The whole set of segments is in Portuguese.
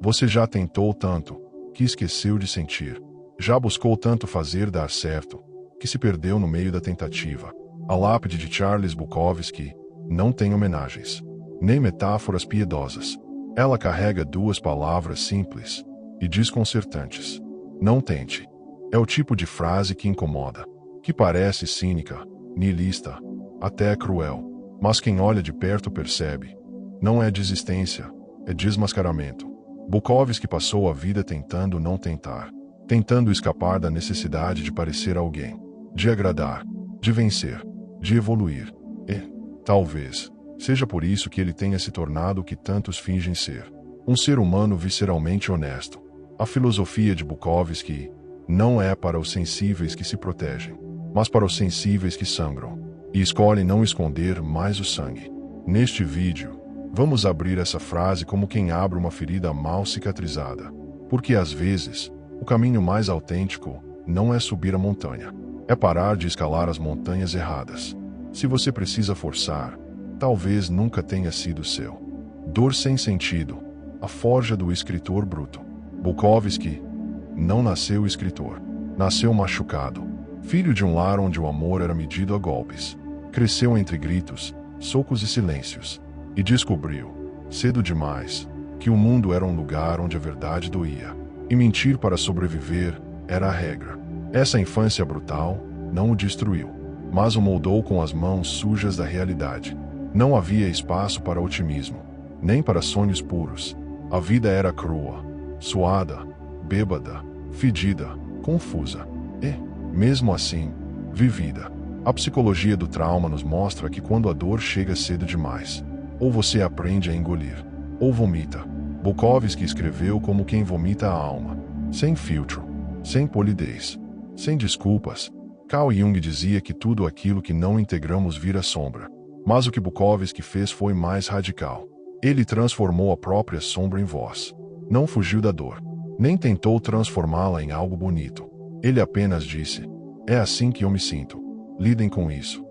Você já tentou tanto, que esqueceu de sentir. Já buscou tanto fazer dar certo, que se perdeu no meio da tentativa. A lápide de Charles Bukowski não tem homenagens, nem metáforas piedosas. Ela carrega duas palavras simples e desconcertantes. Não tente. É o tipo de frase que incomoda, que parece cínica, nihilista, até cruel. Mas quem olha de perto percebe. Não é desistência, é desmascaramento. Bukowski passou a vida tentando não tentar, tentando escapar da necessidade de parecer alguém, de agradar, de vencer, de evoluir. E, talvez, seja por isso que ele tenha se tornado o que tantos fingem ser. Um ser humano visceralmente honesto. A filosofia de Bukowski não é para os sensíveis que se protegem, mas para os sensíveis que sangram, e escolhem não esconder mais o sangue. Neste vídeo, vamos abrir essa frase como quem abre uma ferida mal cicatrizada. Porque às vezes, o caminho mais autêntico não é subir a montanha, é parar de escalar as montanhas erradas. Se você precisa forçar, talvez nunca tenha sido seu. Dor sem sentido, a forja do escritor bruto. Bukowski não nasceu escritor, nasceu machucado, filho de um lar onde o amor era medido a golpes. Cresceu entre gritos, socos e silêncios, e descobriu, cedo demais, que o mundo era um lugar onde a verdade doía, e mentir para sobreviver era a regra. Essa infância brutal não o destruiu, mas o moldou com as mãos sujas da realidade. Não havia espaço para otimismo, nem para sonhos puros. A vida era crua, suada, bêbada, fedida, confusa, e, mesmo assim, vivida. A psicologia do trauma nos mostra que quando a dor chega cedo demais, ou você aprende a engolir, ou vomita. Bukowski escreveu como quem vomita a alma, sem filtro, sem polidez, sem desculpas. Carl Jung dizia que tudo aquilo que não integramos vira sombra. Mas o que Bukowski fez foi mais radical. Ele transformou a própria sombra em voz. Não fugiu da dor, nem tentou transformá-la em algo bonito. Ele apenas disse: é assim que eu me sinto. Lidem com isso.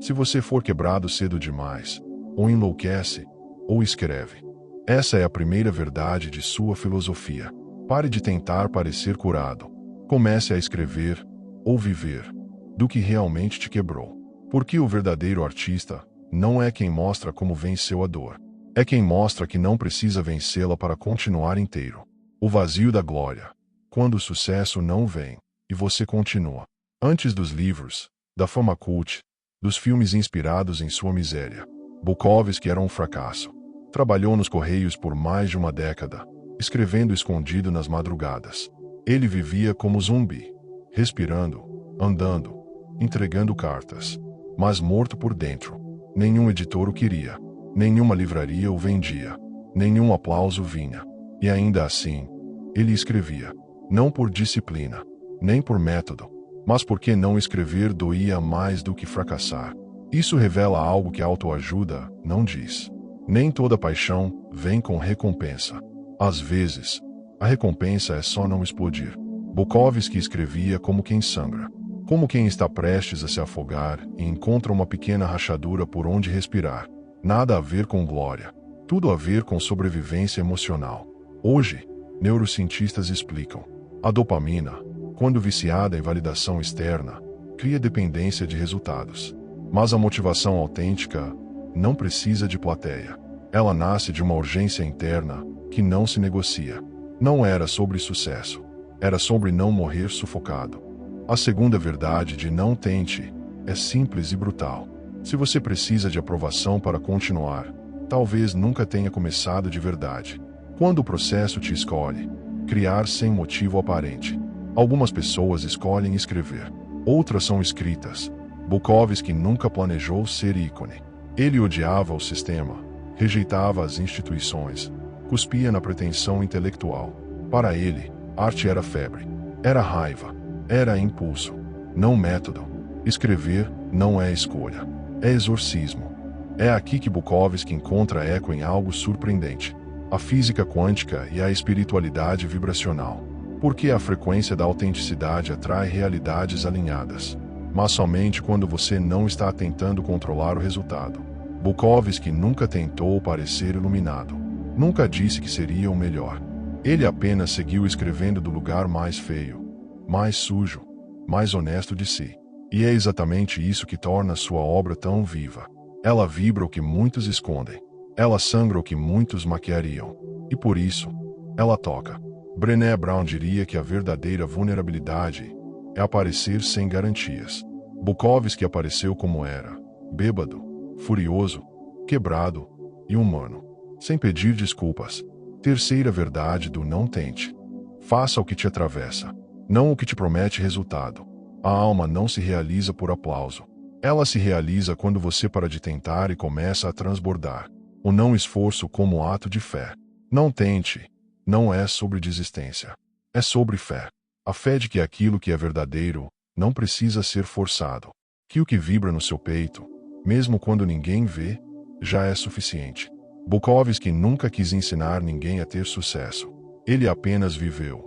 Se você for quebrado cedo demais, ou enlouquece, ou escreve. Essa é a primeira verdade de sua filosofia. Pare de tentar parecer curado. Comece a escrever, ou viver, do que realmente te quebrou. Porque o verdadeiro artista não é quem mostra como venceu a dor. É quem mostra que não precisa vencê-la para continuar inteiro. O vazio da glória. Quando o sucesso não vem, e você continua. Antes dos livros, da fama cult, dos filmes inspirados em sua miséria, Bukowski era um fracasso. Trabalhou nos Correios por mais de uma década, escrevendo escondido nas madrugadas. Ele vivia como zumbi, respirando, andando, entregando cartas, mas morto por dentro. Nenhum editor o queria, nenhuma livraria o vendia, nenhum aplauso vinha. E ainda assim, ele escrevia, não por disciplina, nem por método, mas porque não escrever doía mais do que fracassar. Isso revela algo que a autoajuda não diz. Nem toda paixão vem com recompensa. Às vezes, a recompensa é só não explodir. Bukowski escrevia como quem sangra, como quem está prestes a se afogar e encontra uma pequena rachadura por onde respirar. Nada a ver com glória, tudo a ver com sobrevivência emocional. Hoje, neurocientistas explicam: a dopamina, quando viciada em validação externa, cria dependência de resultados. Mas a motivação autêntica não precisa de plateia. Ela nasce de uma urgência interna que não se negocia. Não era sobre sucesso, era sobre não morrer sufocado. A segunda verdade de não tente é simples e brutal. Se você precisa de aprovação para continuar, talvez nunca tenha começado de verdade. Quando o processo te escolhe, criar sem motivo aparente. Algumas pessoas escolhem escrever, outras são escritas. Bukowski nunca planejou ser ícone. Ele odiava o sistema, rejeitava as instituições, cuspia na pretensão intelectual. Para ele, arte era febre, era raiva, era impulso, não método. Escrever não é escolha, é exorcismo. É aqui que Bukowski encontra eco em algo surpreendente: a física quântica e a espiritualidade vibracional. Porque a frequência da autenticidade atrai realidades alinhadas, mas somente quando você não está tentando controlar o resultado. Bukowski nunca tentou parecer iluminado. Nunca disse que seria o melhor. Ele apenas seguiu escrevendo do lugar mais feio, mais sujo, mais honesto de si. E é exatamente isso que torna sua obra tão viva. Ela vibra o que muitos escondem. Ela sangra o que muitos maquiariam. E por isso, ela toca. Brené Brown diria que a verdadeira vulnerabilidade é aparecer sem garantias. Bukowski apareceu como era, bêbado, furioso, quebrado e humano, sem pedir desculpas. Terceira verdade do não tente. Faça o que te atravessa, não o que te promete resultado. A alma não se realiza por aplauso. Ela se realiza quando você para de tentar e começa a transbordar. O não esforço como ato de fé. Não tente. Não é sobre desistência. É sobre fé. A fé de que aquilo que é verdadeiro não precisa ser forçado. Que o que vibra no seu peito, mesmo quando ninguém vê, já é suficiente. Bukowski nunca quis ensinar ninguém a ter sucesso. Ele apenas viveu.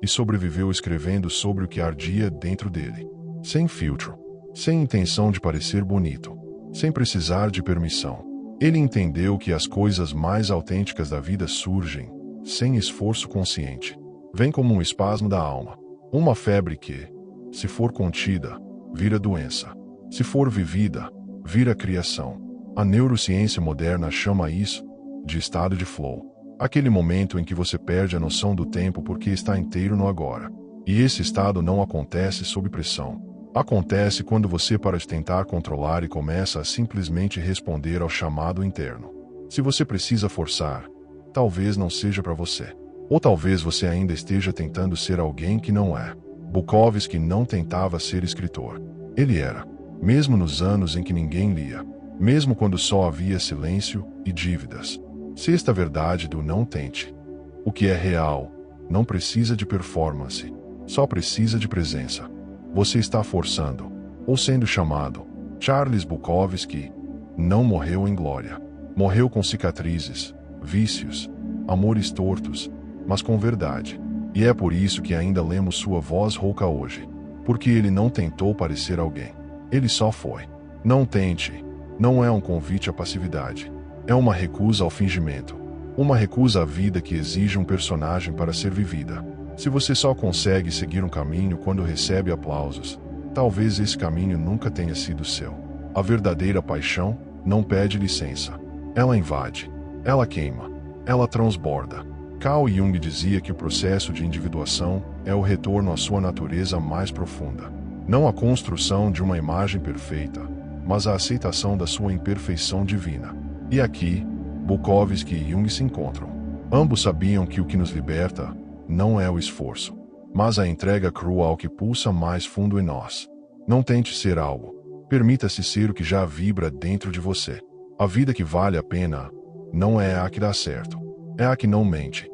E sobreviveu escrevendo sobre o que ardia dentro dele. Sem filtro. Sem intenção de parecer bonito. Sem precisar de permissão. Ele entendeu que as coisas mais autênticas da vida surgem, sem esforço consciente. Vem como um espasmo da alma. Uma febre que, se for contida, vira doença. Se for vivida, vira criação. A neurociência moderna chama isso de estado de flow. Aquele momento em que você perde a noção do tempo porque está inteiro no agora. E esse estado não acontece sob pressão. Acontece quando você para de tentar controlar e começa a simplesmente responder ao chamado interno. Se você precisa forçar, talvez não seja para você. Ou talvez você ainda esteja tentando ser alguém que não é. Bukowski não tentava ser escritor. Ele era. Mesmo nos anos em que ninguém lia. Mesmo quando só havia silêncio e dívidas. Sexta verdade do não tente. O que é real não precisa de performance. Só precisa de presença. Você está forçando, ou sendo chamado. Charles Bukowski não morreu em glória. Morreu com cicatrizes, vícios, amores tortos, mas com verdade. E é por isso que ainda lemos sua voz rouca hoje. Porque ele não tentou parecer alguém. Ele só foi. Não tente. Não é um convite à passividade. É uma recusa ao fingimento. Uma recusa à vida que exige um personagem para ser vivida. Se você só consegue seguir um caminho quando recebe aplausos, talvez esse caminho nunca tenha sido seu. A verdadeira paixão não pede licença. Ela invade. Ela queima. Ela transborda. Carl Jung dizia que o processo de individuação é o retorno à sua natureza mais profunda. Não a construção de uma imagem perfeita, mas a aceitação da sua imperfeição divina. E aqui, Bukowski e Jung se encontram. Ambos sabiam que o que nos liberta não é o esforço, mas a entrega crua ao que pulsa mais fundo em nós. Não tente ser algo. Permita-se ser o que já vibra dentro de você. A vida que vale a pena não é a que dá certo. É a que não mente.